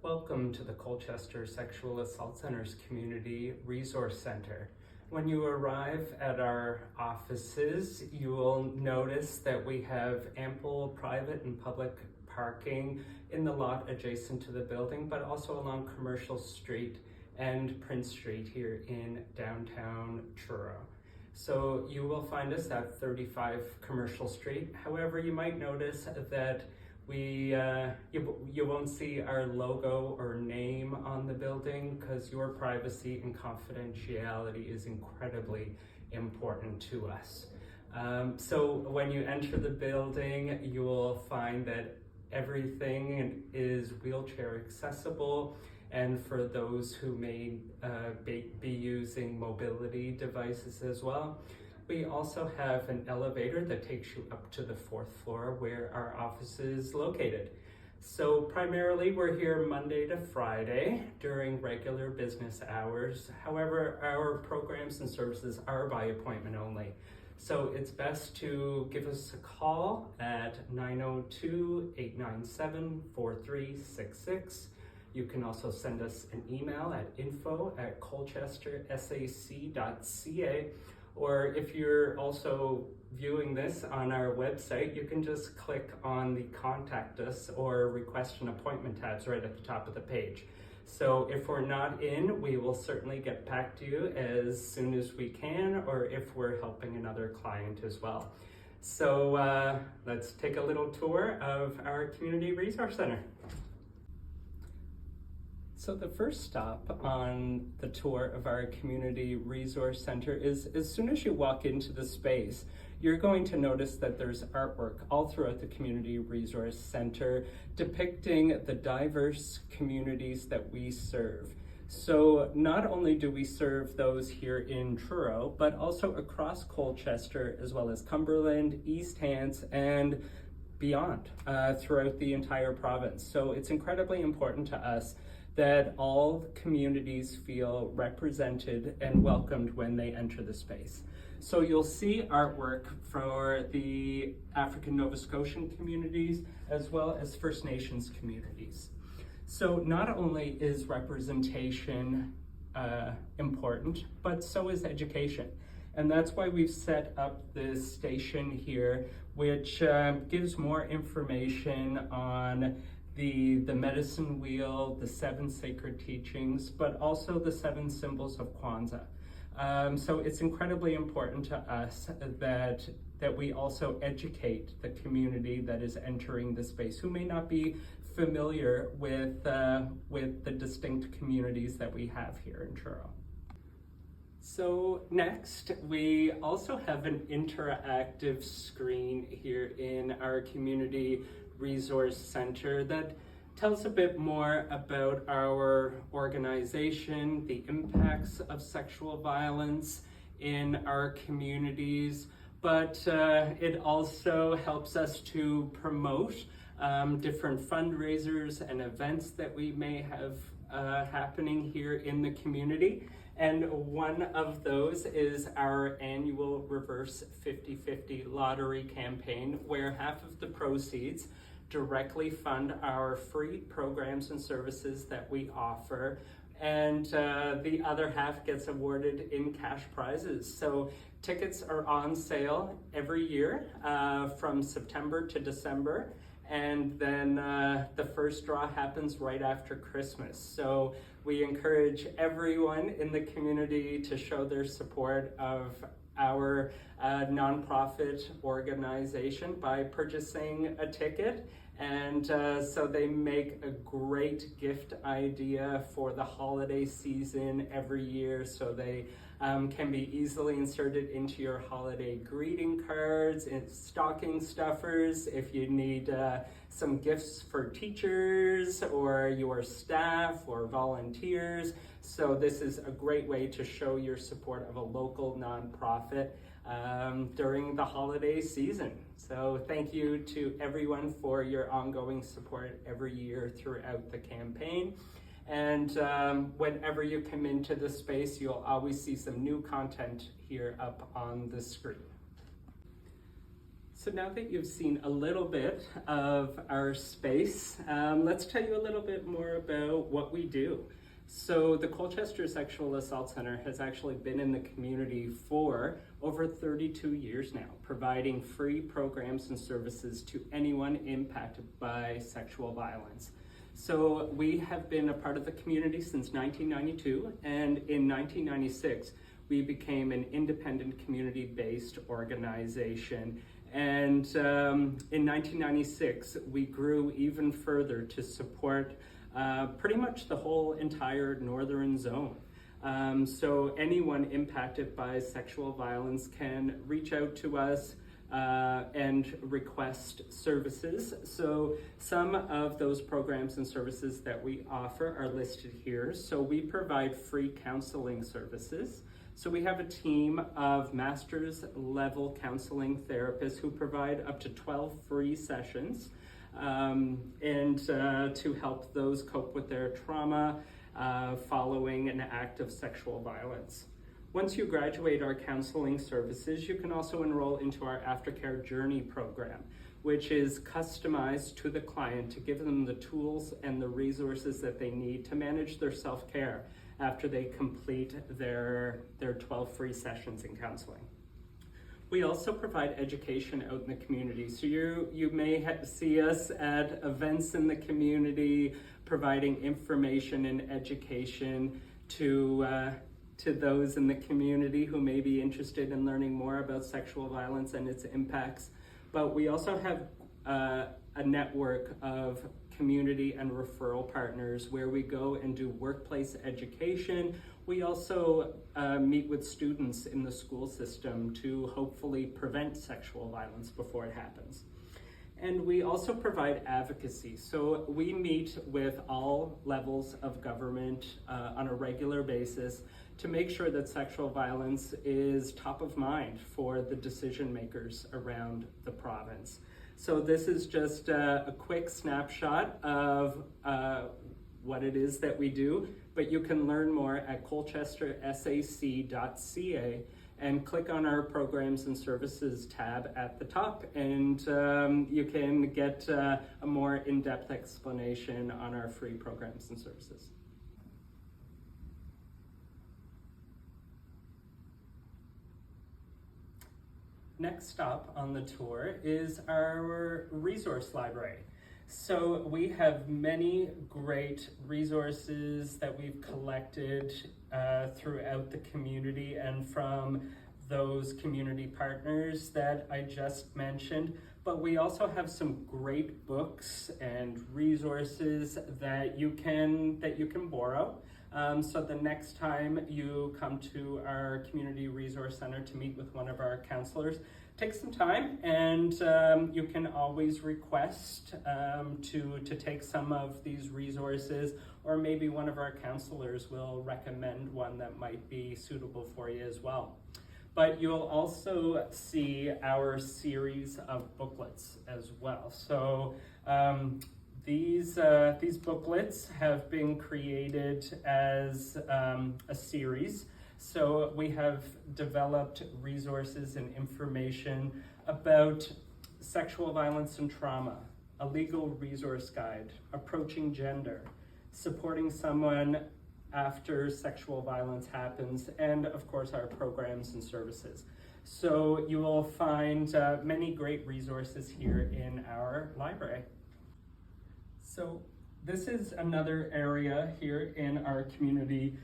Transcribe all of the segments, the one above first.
Welcome to the Colchester Sexual Assault Center's Community Resource Center. When you arrive at our offices, you will notice that we have ample private and public parking in the lot adjacent to the building, but also along Commercial Street and Prince Street here in downtown Truro. So you will find us at 35 Commercial Street. However, you might notice that you won't see our logo or name on the building because your privacy and confidentiality is incredibly important to us. So when you enter the building, you will find that everything is wheelchair accessible, and for those who may be using mobility devices as well. We also have an elevator that takes you up to the 4th floor where our office is located. So primarily we're here Monday to Friday during regular business hours. However, our programs and services are by appointment only. So it's best to give us a call at 902-897-4366. You can also send us an email at info@colchestersac.ca. Or if you're also viewing this on our website, you can just click on the contact us or request an appointment tabs right at the top of the page. So if we're not in, we will certainly get back to you as soon as we can, or if we're helping another client as well. So let's take a little tour of our Community Resource Center. So the first stop on the tour of our Community Resource Center is as soon as you walk into the space, you're going to notice that there's artwork all throughout the Community Resource Center depicting the diverse communities that we serve. So not only do we serve those here in Truro, but also across Colchester, as well as Cumberland, East Hants, and beyond throughout the entire province. So it's incredibly important to us that all communities feel represented and welcomed when they enter the space. So you'll see artwork for the African Nova Scotian communities as well as First Nations communities. So not only is representation important, but so is education. And that's why we've set up this station here, which gives more information on the medicine wheel, the 7 sacred teachings, but also the 7 symbols of Kwanzaa. So it's incredibly important to us that we also educate the community that is entering the space who may not be familiar with the distinct communities that we have here in Truro. So next, we also have an interactive screen here in our Community Resource Center that tells a bit more about our organization, the impacts of sexual violence in our communities, but it also helps us to promote different fundraisers and events that we may have happening here in the community. And one of those is our annual Reverse 50/50 lottery campaign, where half of the proceeds directly fund our free programs and services that we offer, and the other half gets awarded in cash prizes. So tickets are on sale every year from September to December, and then the first draw happens right after Christmas. So we encourage everyone in the community to show their support of our nonprofit organization by purchasing a ticket. And so they make a great gift idea for the holiday season every year, so they can be easily inserted into your holiday greeting cards and stocking stuffers if you need some gifts for teachers or your staff or volunteers. So this is a great way to show your support of a local nonprofit during the holiday season. So thank you to everyone for your ongoing support every year throughout the campaign. And whenever you come into the space, you'll always see some new content here up on the screen. So now that you've seen a little bit of our space, let's tell you a little bit more about what we do. So the Colchester Sexual Assault Center has actually been in the community for over 32 years now, providing free programs and services to anyone impacted by sexual violence. So we have been a part of the community since 1992, and in 1996, we became an independent community-based organization. And in 1996, we grew even further to support pretty much the whole entire northern zone. So anyone impacted by sexual violence can reach out to us and request services. So some of those programs and services that we offer are listed here. So we provide free counseling services. So we have a team of master's level counseling therapists who provide up to 12 free sessions to help those cope with their trauma following an act of sexual violence. Once you graduate our counseling services, you can also enroll into our aftercare journey program, which is customized to the client to give them the tools and the resources that they need to manage their self-care after they complete their 12 free sessions in counseling. We also provide education out in the community. So you may see us at events in the community, providing information and education to those in the community who may be interested in learning more about sexual violence and its impacts. But we also have a network of community and referral partners where we go and do workplace education. We also meet with students in the school system to hopefully prevent sexual violence before it happens. And we also provide advocacy. So we meet with all levels of government on a regular basis to make sure that sexual violence is top of mind for the decision makers around the province. So this is just a quick snapshot of what it is that we do, but you can learn more at colchestersac.ca and click on our programs and services tab at the top, and you can get a more in-depth explanation on our free programs and services. Next stop on the tour is our resource library. So we have many great resources that we've collected throughout the community and from those community partners that I just mentioned. But we also have some great books and resources that you can borrow. So the next time you come to our Community Resource Center to meet with one of our counselors, take some time, and you can always request to take some of these resources, or maybe one of our counselors will recommend one that might be suitable for you as well. But you'll also see our series of booklets as well. So these booklets have been created as a series. So we have developed resources and information about sexual violence and trauma, a legal resource guide, approaching gender, supporting someone after sexual violence happens, and of course our programs and services. So you will find many great resources here in our library. So this is another area here in our Community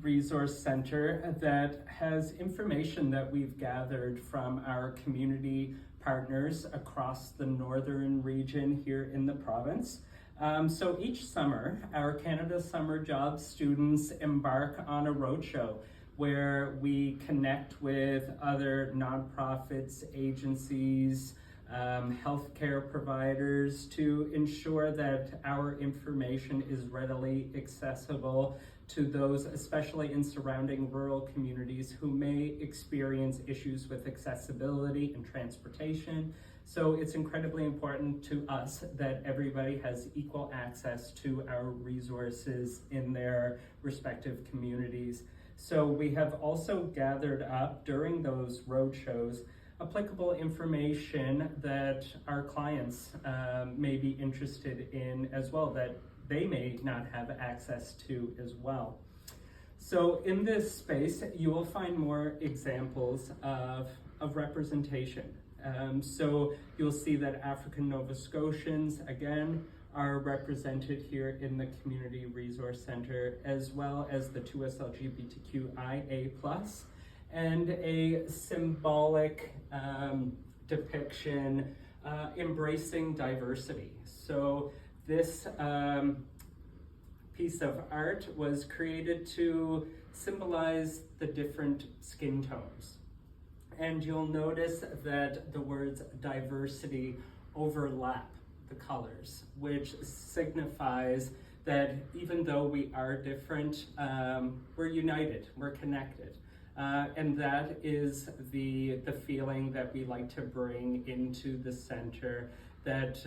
Resource Center that has information that we've gathered from our community partners across the northern region here in the province. So each summer, our Canada Summer Jobs students embark on a roadshow where we connect with other nonprofits, agencies, healthcare providers to ensure that our information is readily accessible to those, especially in surrounding rural communities, who may experience issues with accessibility and transportation. So it's incredibly important to us that everybody has equal access to our resources in their respective communities. So we have also gathered up during those roadshows applicable information that our clients may be interested in as well, that they may not have access to as well. So in this space, you will find more examples of representation. So you'll see that African Nova Scotians, again, are represented here in the Community Resource Center, as well as the 2S LGBTQIA+, and a symbolic depiction embracing diversity. So this piece of art was created to symbolize the different skin tones. And you'll notice that the words diversity overlap the colors, which signifies that even though we are different, we're united, we're connected. And that is the feeling that we like to bring into the center, that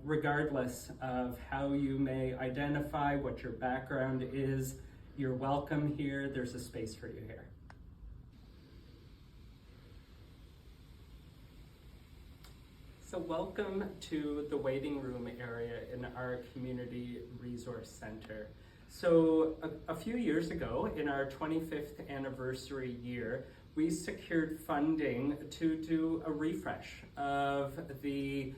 regardless of how you may identify, what your background is, you're welcome here, there's a space for you here. So welcome to the waiting room area in our Community Resource Center. So a few years ago, in our 25th anniversary year, we secured funding to do a refresh of the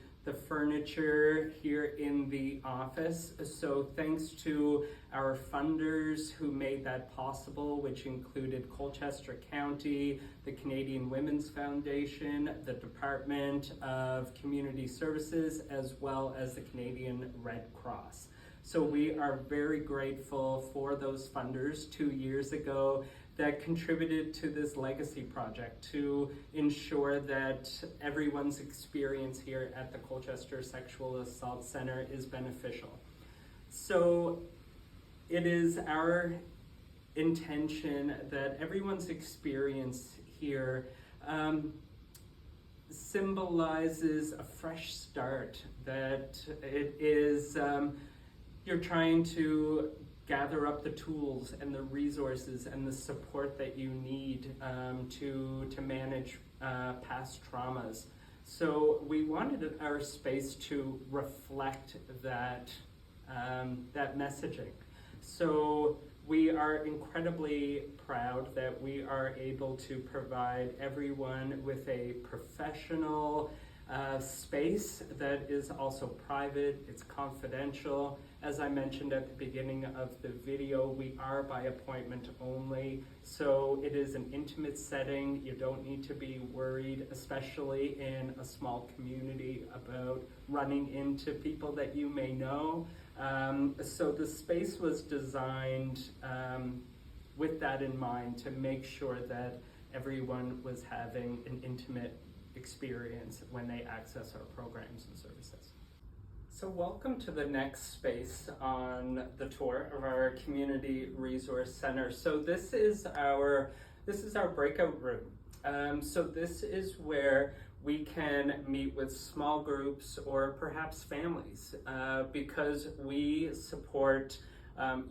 furniture here in the office. So thanks to our funders who made that possible, which included Colchester County, the Canadian Women's Foundation, the Department of Community Services, as well as the Canadian Red Cross. So we are very grateful for those funders 2 years ago that contributed to this legacy project to ensure that everyone's experience here at the Colchester Sexual Assault Center is beneficial. So it is our intention that everyone's experience here symbolizes a fresh start, that it is, you're trying to gather up the tools and the resources and the support that you need to manage past traumas. So we wanted our space to reflect that messaging. So we are incredibly proud that we are able to provide everyone with a professional space that is also private, it's confidential. As I mentioned at the beginning of the video, we are by appointment only, so it is an intimate setting. You don't need to be worried, especially in a small community, about running into people that you may know. So the space was designed with that in mind, to make sure that everyone was having an intimate experience when they access our programs and services. So welcome to the next space on the tour of our Community Resource Center. So this is our breakout room. So this is where we can meet with small groups or perhaps families because we support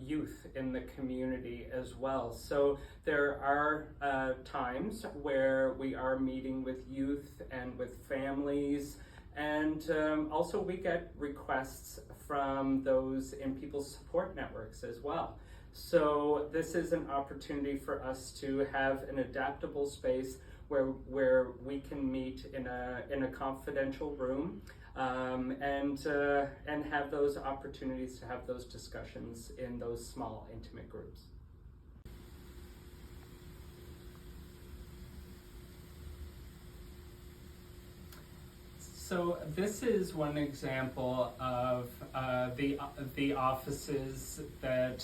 youth in the community as well. So there are times where we are meeting with youth and with families, and also we get requests from those in people's support networks as well. So this is an opportunity for us to have an adaptable space where we can meet in a confidential room and have those opportunities to have those discussions in those small, intimate groups. So this is one example of the offices that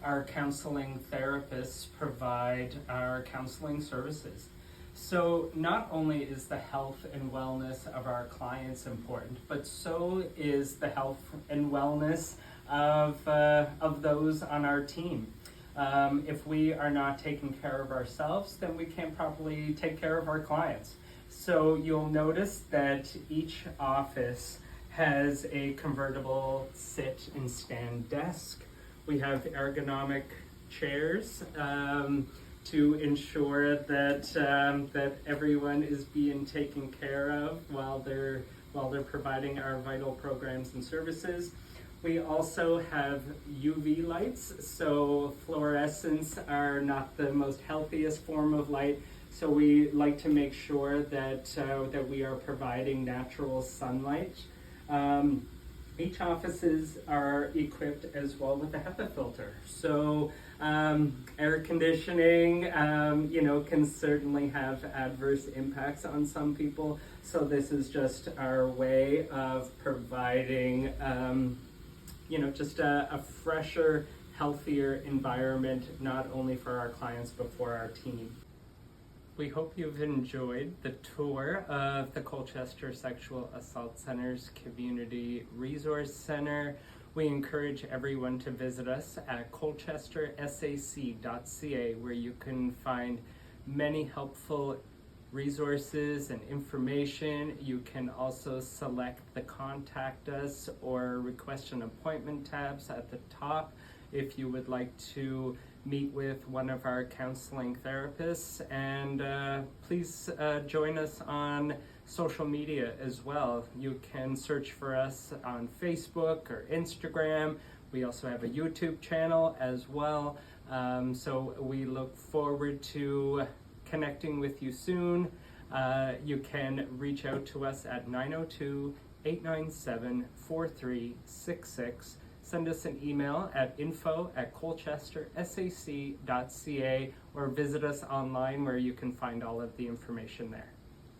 our counseling therapists provide our counseling services. So not only is the health and wellness of our clients important, but so is the health and wellness of those on our team. If we are not taking care of ourselves, then we can't properly take care of our clients. So you'll notice that each office has a convertible sit and stand desk. We have ergonomic chairs to ensure that that everyone is being taken care of while they're providing our vital programs and services. We also have UV lights, so fluorescents are not the most healthiest form of light, so we like to make sure that that we are providing natural sunlight. Each offices are equipped as well with a HEPA filter. So air conditioning, can certainly have adverse impacts on some people. So this is just our way of providing, just a fresher, healthier environment, not only for our clients, but for our team. We hope you've enjoyed the tour of the Colchester Sexual Assault Center's Community Resource Center. We encourage everyone to visit us at colchestersac.ca, where you can find many helpful resources and information. You can also select the Contact Us or Request an Appointment tabs at the top if you would like to meet with one of our counseling therapists. And please join us on social media as well. You can search for us on Facebook or Instagram. We also have a YouTube channel as well. So we look forward to connecting with you soon. You can reach out to us at 902-897-4366. Send us an email at info@colchestersac.ca or visit us online where you can find all of the information there.